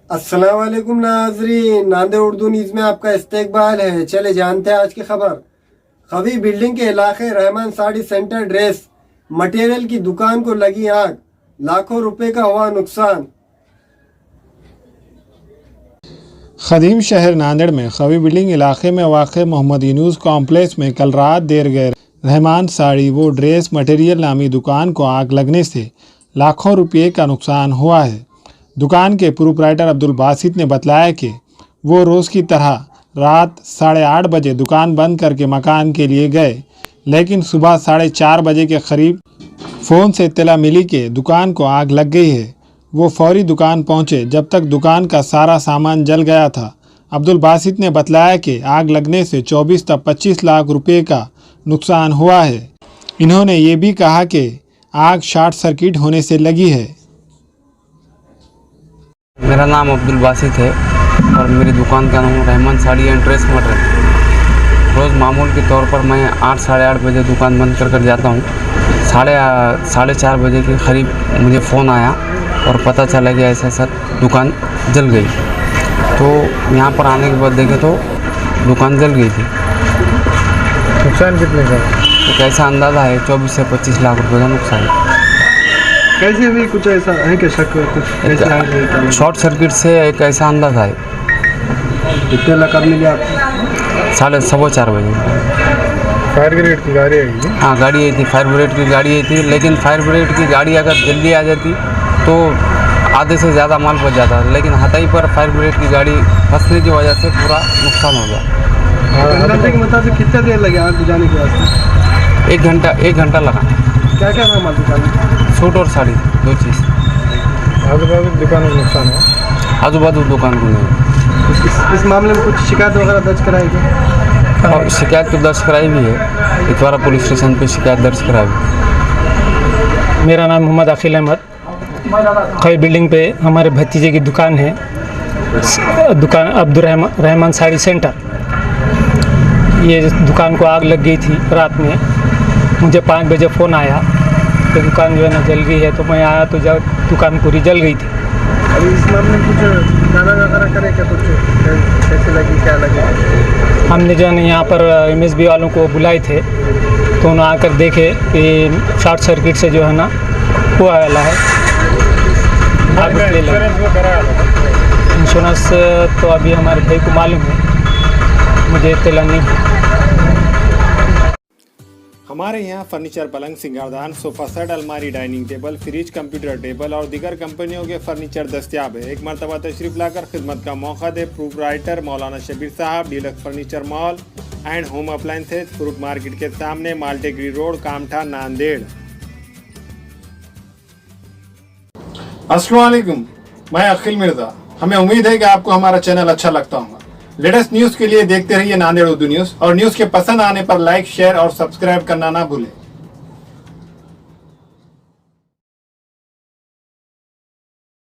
अस्सलाम वालेकुम नाजरीन, नांदेड़ उर्दू न्यूज़ में आपका इस्तकबाल है। चले जानते हैं आज की खबर। खवी बिल्डिंग के इलाके Rahman sari centre dress material की दुकान को लगी आग, लाखों रुपए का हुआ नुकसान। खदीम शहर नांदेड़ में खवी बिल्डिंग इलाके में वाक़ मोहम्मद यूनुस कॉम्प्लेक्स में कल रात देर गए रहमान साड़ी वो ड्रेस मटेरियल नामी दुकान को आग लगने से लाखों रुपये का नुकसान हुआ है। दुकान के प्रोप्राइटर अब्दुल बासित ने बताया कि वो रोज़ की तरह रात 8:30 बजे दुकान बंद करके मकान के लिए गए, लेकिन सुबह 4:30 बजे के करीब फ़ोन से इत्तला मिली कि दुकान को आग लग गई है। वो फौरी दुकान पहुंचे, जब तक दुकान का सारा सामान जल गया था। अब्दुल बासित ने बताया कि आग लगने से 24 तक 25 लाख रुपए का नुकसान हुआ है। इन्होंने ये भी कहा कि आग शॉर्ट सर्किट होने से लगी है। मेरा नाम अब्दुल बासित है और मेरी दुकान का नाम Rahman sari and dress material. रोज़ मामूल के तौर पर मैं 8 साढ़े 8 बजे दुकान बंद कर जाता हूँ। 4:30 बजे के करीब मुझे फ़ोन आया और पता चला कि ऐसा दुकान जल गई। तो यहाँ पर आने के बाद देखे तो दुकान जल गई थी। नुकसान कितने का? एक ऐसा अंदाज़ा है 24 से 25 लाख रुपए का नुकसान। कैसे भी कुछ ऐसा है कि शक कुछ शॉर्ट सर्किट से एक ऐसा अंदाज़ा है। कितने लाख मिले आप? 4:15 बजे। फायर ब्रिगेड की गाड़ी आई? हाँ, गाड़ी आई थी, फायर ब्रिगेड की गाड़ी आई थी। लेकिन फायर ब्रिगेड की गाड़ी अगर जल्दी आ जाती तो आधे से ज़्यादा माल बच जाता, लेकिन हथाई पर फायर ब्रिगेड की गाड़ी फंसने की वजह से पूरा नुकसान हो गया। अंदाजे के मुताबिक कितना देर लगे आग बुझाने के वास्ते? 1 घंटा लगा। क्या क्या था माल दुकान में? सूट और साड़ी, 2 चीज़। आजू बाजू दुकान में नुकसान है? आजू बाजू दुकान को नहीं। इस मामले में कुछ शिकायत वगैरह दर्ज कराई गई? और शिकायत तो दर्ज कराई भी है, इतवारा पुलिस स्टेशन पे शिकायत दर्ज कराई भी। मेरा नाम मोहम्मद अखिल अहमद। खवी बिल्डिंग पे हमारे भतीजे की दुकान है, दुकान रहमान साड़ी सेंटर। ये दुकान को आग लग गई थी रात में। मुझे 5 बजे फ़ोन आया कि दुकान जो है ना जल गई है। तो मैं आया तो जब दुकान पूरी जल गई थी। अभी इस मामले में कुछ जाना वगैरह करे क्या? कुछ कैसे लगी, क्या लगी? हमने जो है ना यहाँ पर MSB वालों को बुलाए थे, तो उन्होंने आकर देखे कि शॉर्ट सर्किट से जो है ना हुआ वाला है। इंश्योरेंस तो अभी हमारे भाई को मालूम है, मुझे इत्तला नहीं है। हमारे यहाँ फर्नीचर, पलंग, सिंगारदान, सोफा सेट, अलमारी, dining table, fridge, computer table और दीगर कंपनियों के फर्नीचर दस्तियाब है। एक मरतबा तशरीफ लाकर खिदमत का मौका दे। प्रोप्राइटर मौलाना शबीर साहब, deluxe furniture mall and home appliances, fruit market के सामने, माल्टेगिरी रोड, कामठा, नांदेड़। अस्सलाम वालेकुम, मैं अखिल मिर्जा। हमें उम्मीद है कि आपको हमारा चैनल अच्छा लगता होगा। लेटेस्ट न्यूज़ के लिए देखते रहिए नांदेड़ उर्दू न्यूज़, और न्यूज़ के पसंद आने पर लाइक, शेयर और सब्सक्राइब करना ना भूलें।